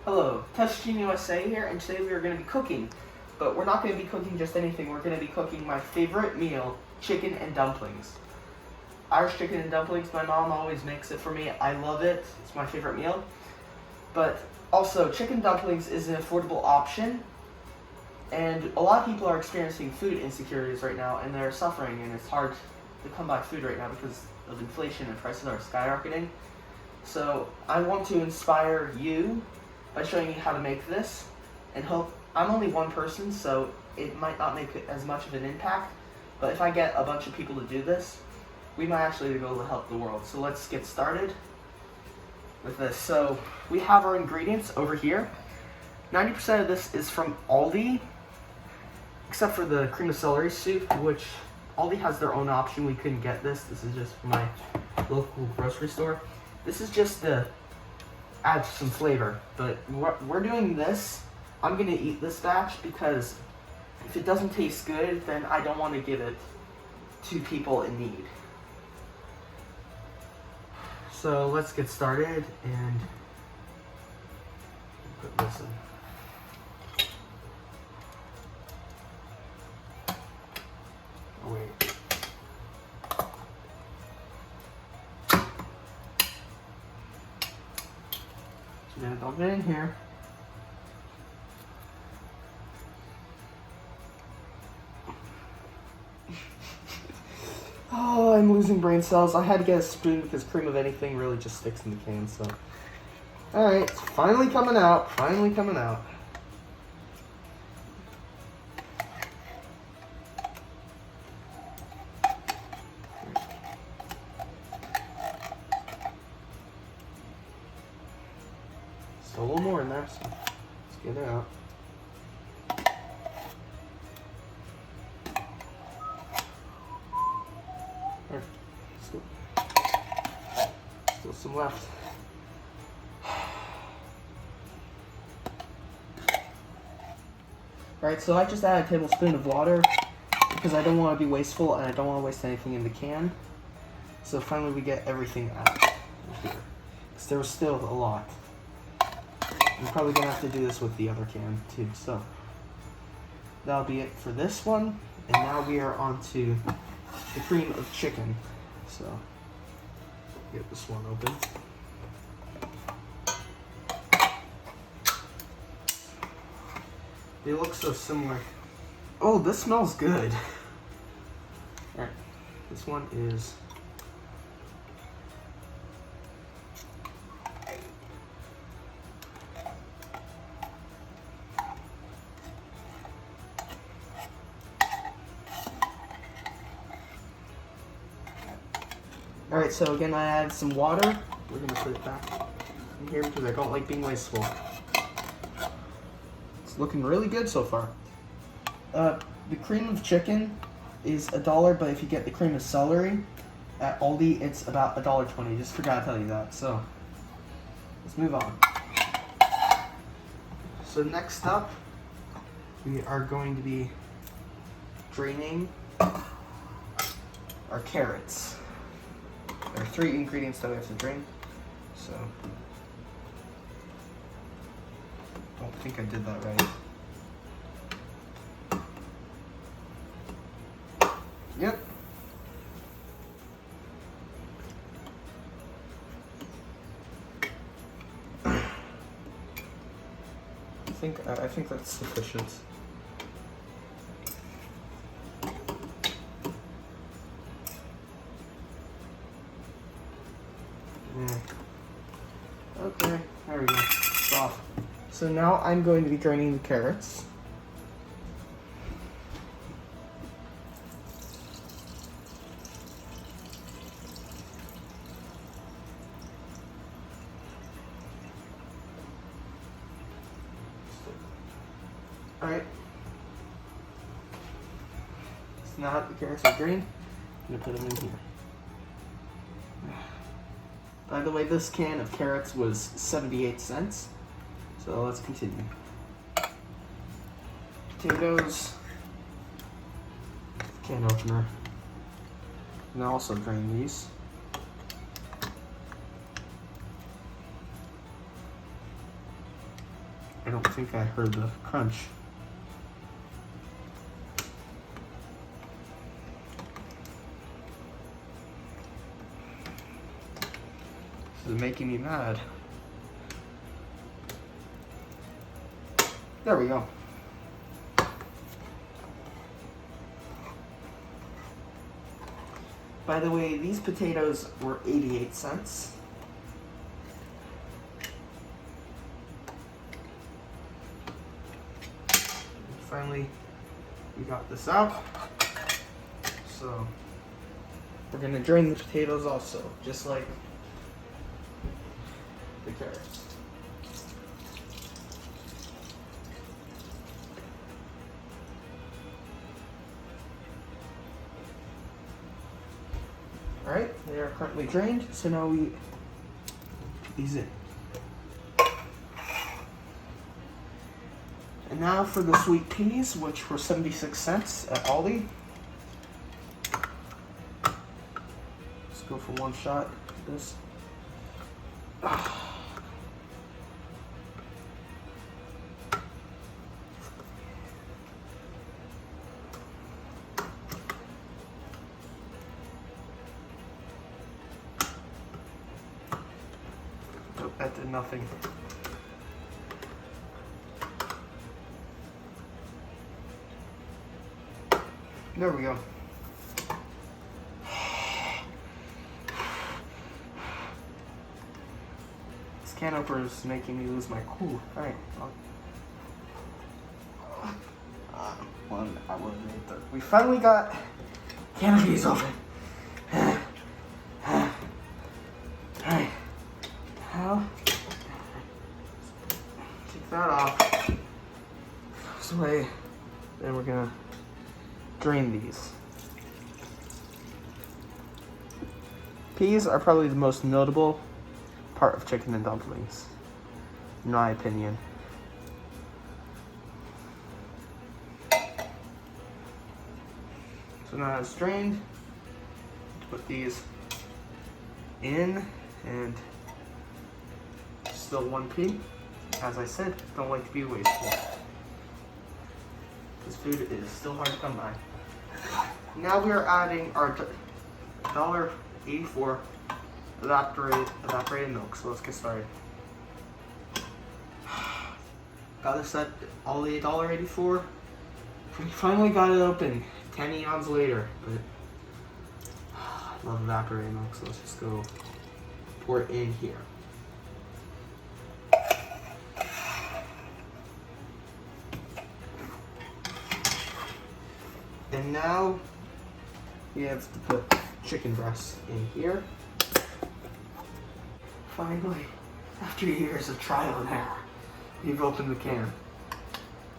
Hello, Touchscreen USA here, and today we are going to be cooking. But we're not going to be cooking just anything, we're going to be cooking my favorite meal, chicken and dumplings. Irish chicken and dumplings, my mom always makes it for me. I love it, it's my favorite meal. But also, chicken dumplings is an affordable option. And a lot of people are experiencing food insecurities right now, and they're suffering, and it's hard to come by food right now because of inflation and prices are skyrocketing. So I want to inspire you by showing you how to make this, and hope. I'm only one person, so it might not make as much of an impact, but if I get a bunch of people to do this, we might actually be able to help the world. So let's get started with this. So we have our ingredients over here. 90% of this is from Aldi, except for the cream of celery soup, which Aldi has their own option. We couldn't get this. This is just from my local grocery store. This is just to add some flavor, but we're doing this. I'm gonna eat this batch because if it doesn't taste good, then I don't want to give it to people in need. So let's get started and put this in. Oh, wait. So then dump it in here. Oh, I'm losing brain cells. I had to get a spoon because cream of anything really just sticks in the can, so. Alright, it's finally coming out. Finally coming out. Still a little more in there, so let's get it out. Still some left. Alright, so I just added a tablespoon of water because I don't want to be wasteful and I don't want to waste anything in the can. So finally we get everything out of here. Because there was still a lot. I'm probably going to have to do this with the other can too. So that'll be it for this one. And now we are on to the cream of chicken. So get this one open. They look so similar. Oh, this smells good. Alright, this one is Alright, so again I added some water. We're gonna put it back in here because I don't like being wasteful. It's looking really good so far. The cream of chicken is $1, but if you get the cream of celery at Aldi, it's about $1.20. Just forgot to tell you that. So let's move on. So next up, we are going to be draining our carrots. There are 3 ingredients that we have to drain. So don't think I did that right. Yep. I think that's sufficient. Okay, there we go. It's off. So now I'm going to be draining the carrots. Alright. So now that the carrots are drained, I'm going to put them in here. By the way, this can of carrots was 78 cents. So let's continue. Potatoes. Can opener. And I'll also drain these. I don't think I heard the crunch. This is making me mad. There we go. By the way, these potatoes were 88 cents. Finally, we got this out. So, we're gonna drain the potatoes also, just like the carrots. Alright, they are currently drained, so now we put these in. And now for the sweet peas, which were 76 cents at Aldi. Let's go for one shot of this. Nope, that did nothing. There we go. This can opener is making me lose my cool. Alright. One hour later. We finally got can of peas open. Alright. Now, take that off. This way. Then we're gonna drain these. Peas are probably the most notable part of chicken and dumplings, in my opinion. So now it's drained, put these in, and still one pea. As I said, don't like to be wasteful. This food is still hard to come by. Now we are adding our $1.84 evaporated milk. So let's get started. Got this at only $1.84. We finally got it open 10 eons later, but I love evaporated milk, so let's just go pour it in here. And now we have to put chicken breasts in here. Finally, after years of trial and error, we've opened the can.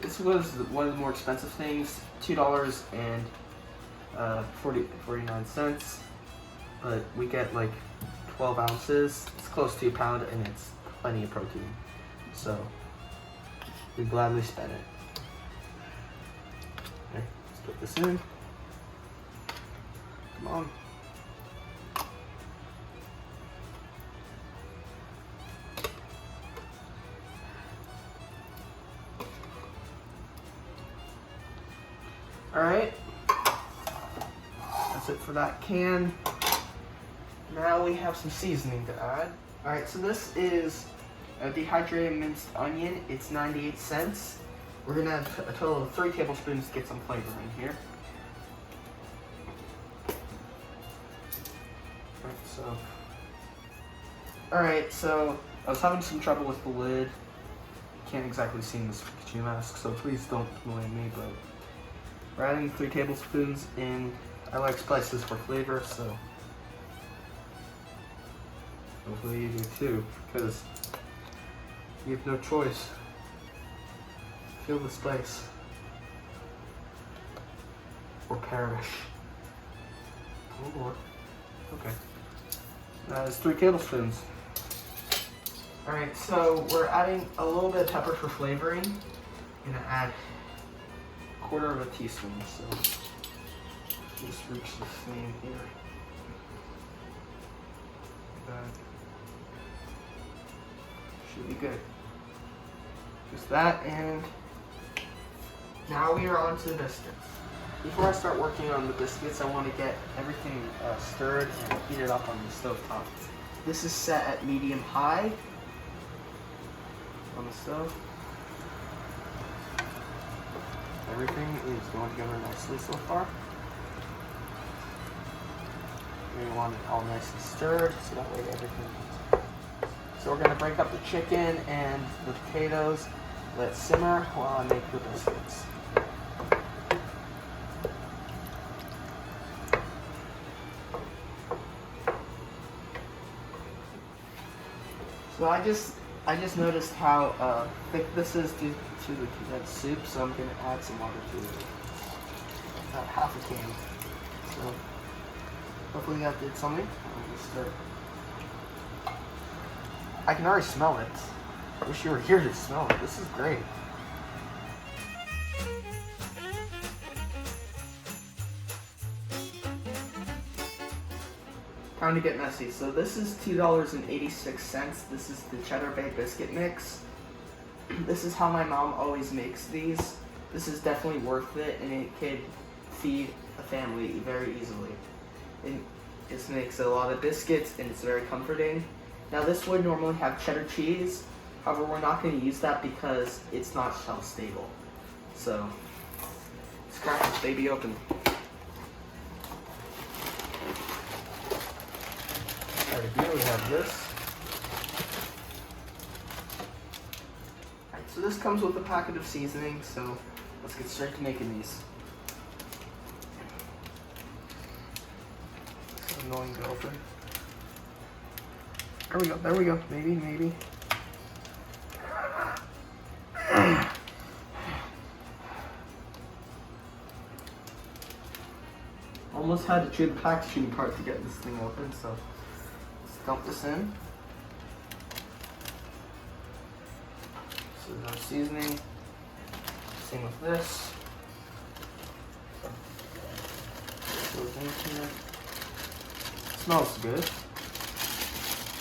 This was one of the more expensive things, $2.49, but we get like 12 ounces. It's close to a pound and it's plenty of protein. So we gladly spent it. Okay, let's put this in. Come on. Alright, that's it for that can. Now we have some seasoning to add. Alright, so this is a dehydrated minced onion. It's 98 cents. We're going to add a total of 3 tablespoons to get some flavor in here. Alright, so I was having some trouble with the lid. Can't exactly see in this Pikachu mask, so please don't blame me, but we're adding 3 tablespoons in. I like spices for flavor, so hopefully you do too, because you have no choice. Feel the spice or perish. Oh Lord. Okay. That is 3 tablespoons. Alright, so we're adding a little bit of pepper for flavoring. I'm gonna add 1/4 teaspoon, so just reach the flame here. That should be good. Just that, and now we are on to the biscuits. Before I start working on the biscuits, I want to get everything stirred and heated up on the stove top. This is set at medium-high on the stove. Everything is going together nicely so far. We want it all nice and stirred, so that way everything. So we're going to break up the chicken and the potatoes, let it simmer while I make the biscuits. So I just noticed how thick this is due to the condensed soup, so I'm going to add some water to it. About half a can. So hopefully that did something. I'll just start. I can already smell it. I wish you were here to smell it. This is great. Time to get messy. So this is $2.86. This is the Cheddar Bay biscuit mix. This is how my mom always makes these. This is definitely worth it, and it could feed a family very easily. It just makes a lot of biscuits, and it's very comforting. Now this would normally have cheddar cheese. However, we're not going to use that because it's not shelf stable. So let's crack this baby open. Here we have this. Alright, so this comes with a packet of seasoning, so let's get straight to making these. It's annoying to open. There we go. Maybe. Almost had to chew the packaging part to get this thing open, so dump this in. So there's our seasoning. Same with this. Goes in here. Smells good.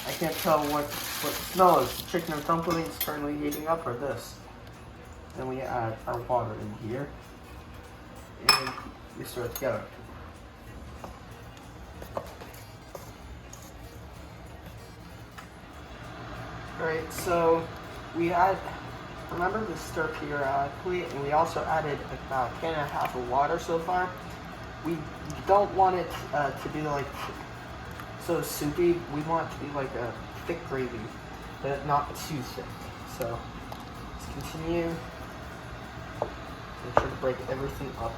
I can't tell what the smell is. The chicken and dumplings currently heating up, or this. Then we add our water in here, and we stir it together. Alright, so we add, remember to stir periodically, and we also added about a can and a half of water so far. We don't want it to be like so soupy. We want it to be like a thick gravy, but not too thick. So let's continue. Make sure to break everything up.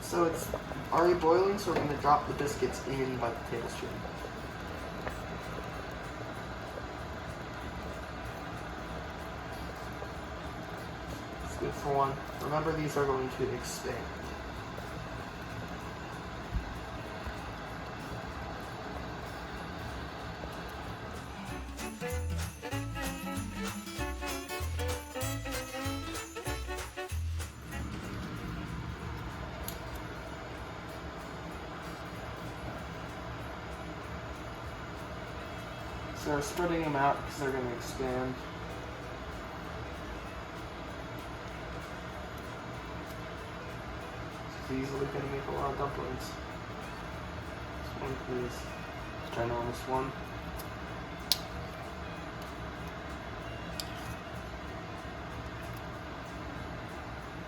So it's already boiling, so we're going to drop the biscuits in by the tablespoon. It's good for one. Remember, these are going to expand. So we're spreading them out because they're going to expand. It's easily going to make a lot of dumplings. This one is a ginormous one.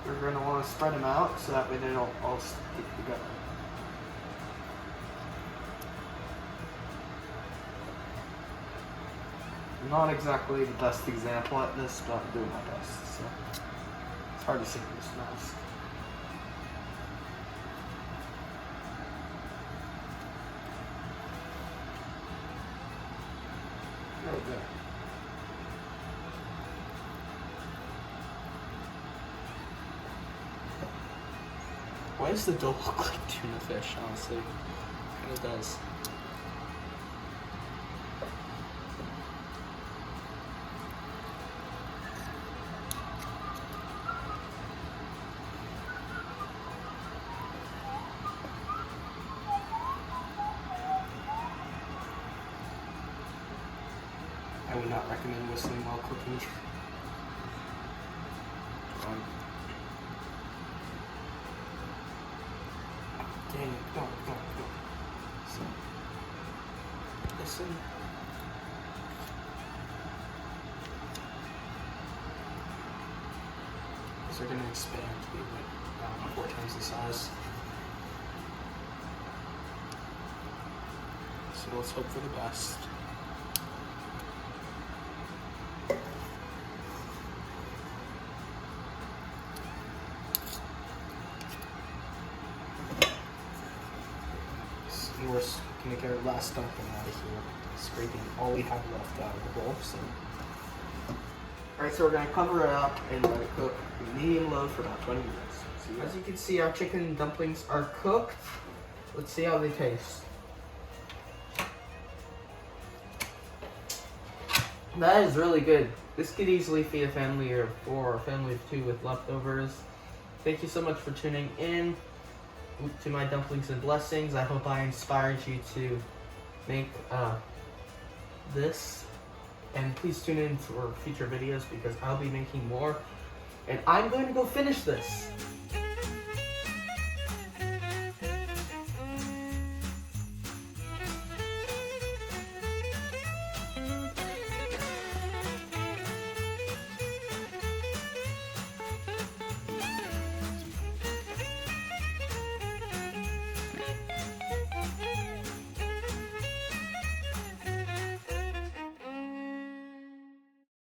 We're going to want to spread them out so that way they don't all stick together. Not exactly the best example at this, but I'm doing my best, so it's hard to see this mask. Right there. Why does the dough look like tuna fish, honestly? It kind of does. I would not recommend whistling while cooking. Dang it, go. So, listen. These are going to expand to be like 4 times the size. So let's hope for the best. And we're going to get our last dumpling out of here, scraping all we have left out of the bowl. So. Alright, so we're going to cover it up and let it cook medium low for about 20 minutes. So as you can see, our chicken and dumplings are cooked. Let's see how they taste. That is really good. This could easily feed a family of 4 or a family of 2 with leftovers. Thank you so much for tuning in to my Dumplings and Blessings. I hope I inspired you to make this. And please tune in for future videos because I'll be making more. And I'm going to go finish this.